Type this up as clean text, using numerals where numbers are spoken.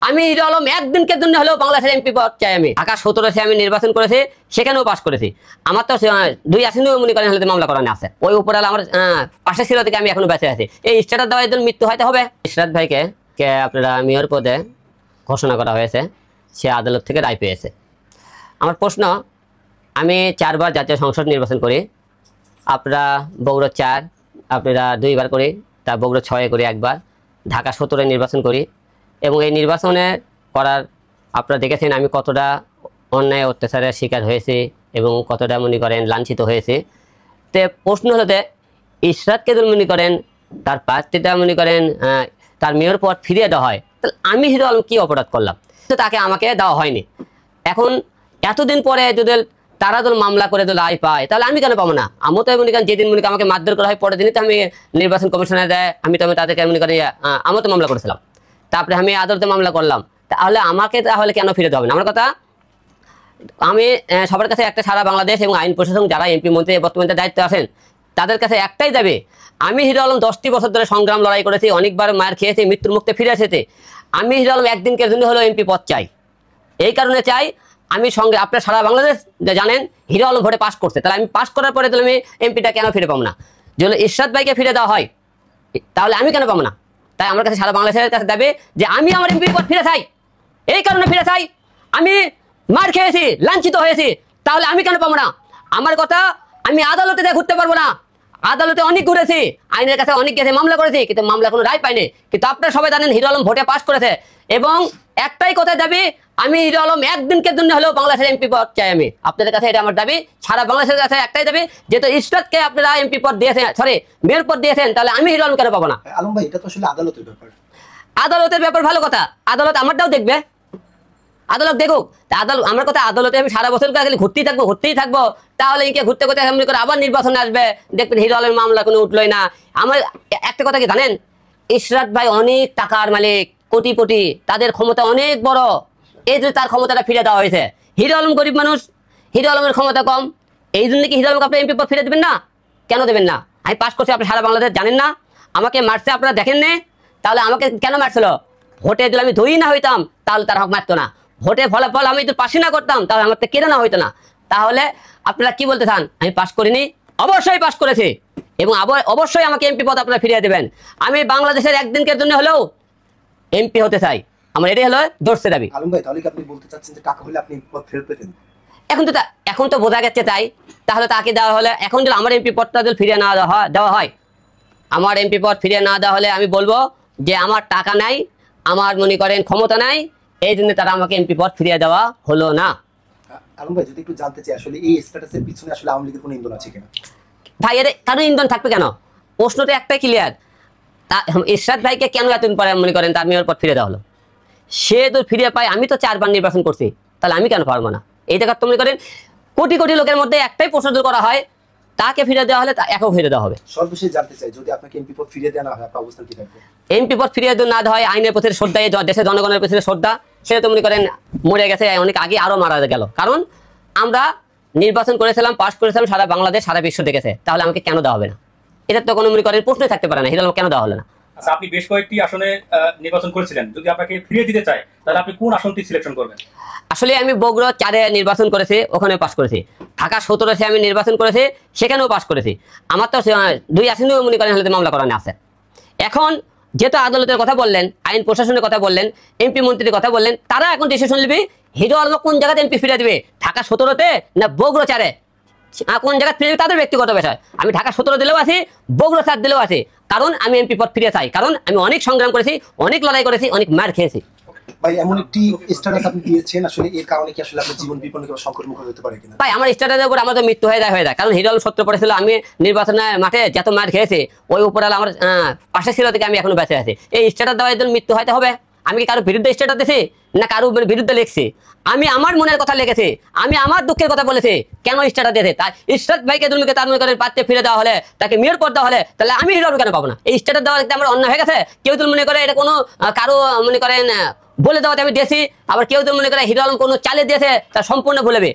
আমি হিরো আলম একদিনকে জন্য হলেও বাংলাদেশের এমপি পদ চাই। আমি ঢাকা 17-এ আমি নির্বাচন করেছি, সেখানেও পাশ করেছি। আমার তো 2 আসনেও মনে করেন হলে মামলা করানো আছে। ওই উপরাল আমার পাশে ছিল থেকে আমি এখনো বেঁচে আছি। এই স্ট্যাটাস দেওয়ার জন্য মৃত্যু হয়তো হবে। ইশরাত ভাইকে আপনারা মেয়র পদে ঘোষণা করা হয়েছে, সে আদালত থেকে রায় পেয়েছে। আমার প্রশ্ন, আমি 4 বার জাতীয় সংসদ নির্বাচন করি, আপনারা বগুড়া 4, আপনারা 2 বার করি, তা বগুড়া 6-এ করি একবার, ঢাকা 17-এ নির্বাচন করি। এবং এই নির্বাচনে করার আপনারা দেখেছেন আমি কতটা অন্যায় অত্যাচারের শিকার হয়েছি এবং কতটা মনে করেন লাঞ্ছিত হয়েছে। তো প্রশ্ন হতে ইশরাতকে যদি মনে করেন তার প্রার্থীটা মনে করেন তার মেয়র পদ ফিরিয়ে দেওয়া হয়, তাহলে আমি হিরো আলম কী অপরাধ করলাম? তো তাকে আমাকে দেওয়া হয়নি। এখন এতদিন পরে যদি তারা যদি মামলা করে যদি রায় পায়, তাহলে আমি কেন পাবো না? আমি তো মনে করেন যেদিন মনে করেন আমাকে মারধর করা হয়, পরের দিনই তো আমি নির্বাচন কমিশনে দেয়, আমি তাদেরকে মনে করি আমি তো মামলা করেছিলাম, তারপরে আমি আদালতে মামলা করলাম, তাহলে আমাকে তাহলে কেন ফিরে দেওয়া হবে না? আমার কথা, আমি সবার কাছে একটা, সারা বাংলাদেশ এবং আইন প্রশাসন যারা এমপি মন্ত্রী বর্তমানে দায়িত্বে আছেন তাদের কাছে একটাই দাবি, আমি হিরো আলম 10টি বছর ধরে সংগ্রাম লড়াই করেছি, অনেকবার মার খেয়েছি, মৃত্যুর মুখে ফিরে এসেছে। আমি হিরো আলম একদিনকে জন্য হলেও এমপি পদ চাই। এই কারণে চাই, আমি সঙ্গে আপনার সারা বাংলাদেশ জানেন হিরো আলম ভোটে পাস করছে, তাহলে আমি পাস করার পরে তাহলে আমি এমপিটা কেন ফিরে পাবো না? যদি ইশরাত ভাইকে ফিরে দেওয়া হয় তাহলে আমি কেন পাবো না? তাই আমার কাছে সারা বাংলাদেশের কাছে দাবি যে আমি আমার এমপি পদ ফিরে চাই। এই কারণে ফিরে চাই, আমি মার খেয়েছি, লাঞ্ছিত হয়েছি, তাহলে আমি কেন পাবো না? আমার কথা, আমি আদালতে ঘুরতে পারবো না। আদালতে অনেক ঘুরেছি, আইনের কাছে অনেক গেছে, মামলা করেছি, কিন্তু মামলা কোনো রায় পাইনি। কিন্তু আপনারা সবাই জানেন হিরো আলম ভোটে পাস করেছে। এবং একটাই কথা দাবি, আমি হিরো আলম একদিনকে জন্য হলেও বাংলাদেশের এমপি পদ চাই। আমি আপনাদের কাছে এটা আমার দাবি, সারা বাংলাদেশের কাছে একটাই দাবি, যেহেতু ইশরাতকে আপনারা এমপি পদ দিয়েছেন, সরি মেয়র পদ দিয়েছেন, তাহলে আমি হিরো আলম কেন পাবো না? আলম ভাই, এটা তো আসলে আদালতের ব্যাপার। আদালতের ব্যাপার ভালো কথা, আদালত আমারটাও দেখবে, আদালত দেখুক। আদালত, আমার কথা, আদালতে আমি সারা বছর খালি ঘুরতেই থাকবো, তাহলে ইনকে ঘুরতে মনে করে আবার নির্বাচন আসবে, দেখবেন হিরো আলমের মামলা কোনো উঠলোই না। আমার একটা কথা কি জানেন, ইশরাত ভাই অনেক টাকার মালিক, কোটিপতি, তাদের ক্ষমতা অনেক বড়। এই যে তার ক্ষমতাটা ফিরে দেওয়া হয়েছে। হিরো আলম গরিব মানুষ, হিরো আলমের ক্ষমতা কম, এই জন্য কি হিরো আলমকে আপনি এমপি পদ ফিরে দেবেন না? কেন দেবেন না? আমি পাস করছি, আপনি সারা বাংলাদেশ জানেন না? আমাকে মারছে, আপনারা দেখেন নে? তাহলে আমাকে কেন মারছিল? ভোটে যদি আমি ধরি না হইতাম তাহলে তার হক মারতো না। ভোটে ফলাফল আমি যদি পাশই না করতাম তাহলে আমার তো কেড়ে না হইতো না। তাহলে আপনারা কি বলতে চান? আমি পাস করিনি? অবশ্যই পাস করেছি, এবং অবশ্যই আমাকে এমপি পদ আপনারা ফিরিয়ে দেবেন। আমি বাংলাদেশের একদিনের জন্য হলেও এমপি হতে চাই, আমার এটাই হলো দর্শে দাবি। আলম ভাই, তাহলে কি আপনি বলতে চাচ্ছেন যে টাকা হলে আপনি পদ ফেরত পেতেন? এখন তো বোঝা গেছে তাই। তাহলে তাকে দেওয়া হলে, এখন যদি আমার এমপি পদটা যদি ফিরিয়ে না দেওয়া হয়, আমার এমপি পদ ফিরিয়ে না দেওয়া হলে আমি বলবো যে আমার টাকা নাই, আমার মনে করেন ক্ষমতা নাই, এই জন্য তারা আমাকে এমপি পদ ফিরিয়ে দেওয়া হলো না। আলম ভাই, যদি একটু জানতে চাই, আসলে এই স্ট্যাটাসের পিছনে আসলে আওয়ামী লীগের কোনো ইন্ধন আছে কিনা? ভাই, এর কারো ইন্ধন থাকবে কেন? প্রশ্নটা একটাই ক্লিয়ার, ইশরাত ভাইকে কেন এতদিন পরে মনে করেন তার মেয়র পদ ফিরে দেওয়া হলো? সে তো ফিরে পায়, আমি তো 4 বার নির্বাচন করছি, তাহলে আমি কেন পারবো না? এই জায়গা তো মনে করেন কোটি কোটি লোকের মধ্যে একটাই প্রশ্ন করা হয়, তাকে ফিরে দেওয়া হলে একেও ফিরে দেওয়া হবে। সর্বশেষ জানতে চাই, যদি আপনাকে এমপি পদ ফিরিয়ে দেওয়া না হয়, আপনার অবস্থান কি থাকবে? এমপি পদ ফিরিয়ে না দেওয়া হয়, আইনের প্রতি শ্রদ্ধা, দেশের জনগণের প্রতি শ্রদ্ধা, সেটা তো মনে করেন মরে গেছে অনেক আগে, আরো মারা গেল। কারণ আমরা নির্বাচন করেছিলাম, পাস করেছিলাম, সারা বাংলাদেশ সারা বিশ্ব দেখেছে, তাহলে আমাকে কেন দেওয়া হবে না? এটা তো কোনো মনে করেন প্রশ্নই থাকতে পারে না, হিরো আলম কেন দেওয়া হলো না? আচ্ছা, আপনি বেশ কয়েকটি আসনে নির্বাচন করেছিলেন, যদি আপনাকে ফিরিয়ে দিতে চায় তাহলে আপনি কোন আসনটি সিলেকশন করবেন? আসলে আমি বগুড়া 4-এ নির্বাচন করেছি, ওখানে পাস করেছি। ঢাকা 17-এ আমি নির্বাচন করেছি, সেখানেও পাস করেছি। আমার তো 2 আসনেও মনে করেন হলে মামলা করানো আছে। এখন যেহেতু আদালতের কথা বললেন, আইন প্রশাসনের কথা বললেন, এমপি মন্ত্রীর কথা বললেন, তারা এখন ডিসিশন নেবে হিরো আলম কোন জায়গাতে এমপি ফিরে দেবে, ঢাকা 17-তে না বগুড়া 4-এ, কোন জায়গায় ফিরে তাদের ব্যক্তিগত বিষয়। আমি ঢাকা 17 দিলেও আছি, বগুড়া 4 দিলেও আছি, কারণ আমি এমপি পদ ফিরে চাই, কারণ আমি অনেক সংগ্রাম করেছি, অনেক লড়াই করেছি, অনেক মার খেয়েছি। ভাই, এমন একটি স্ট্যাটাস আপনি দিয়েছেন, আসলে এর কারণে কি আসলে আপনার জীবন বিপন্ন কিংবা সংকট মুখে হতে পারে কিনা? ভাই, আমার স্ট্যাটাসের উপর আমার তো মৃত্যু হয়ে যায়, কারণ হিরো আলম সত্য পড়েছিল, আমি নির্বাচনের মাঠে যত মার খেয়েছি, ওই উপরাল আমার পাশে ছিল থেকে আমি এখনো বেঁচে আছি। এই স্ট্যাটাস দেওয়ার জন্য মৃত্যু হয়তো হবে। আমি কি কারো বিরুদ্ধে স্ট্যাটাস দিয়েছি না কারো বিরুদ্ধে লিখছি? আমি আমার মনের কথা লিখেছি, আমি আমার দুঃখের কথা বলেছি। কেন স্ট্যাটাস দিয়েছে? তাই ইশরাত ভাইকে দুর্নীতি তার মনে করেন পাত্রে ফিরে দেওয়া হলে, তাকে মেয়র পদ দেওয়া হলে, তাহলে আমি হিরো আলম কেন পাবো না? এই স্ট্যাটাস দেওয়া আমার অন্য হয়ে গেছে। কেউ তো মনে করে এটা কোনো কারো মনে করেন বলে দেওয়াতে আমি দিয়েছি, আবার কেউ তো মনে করে হিরো আলম কোনো চালে দিয়েছে, তা সম্পূর্ণ ভুলবে।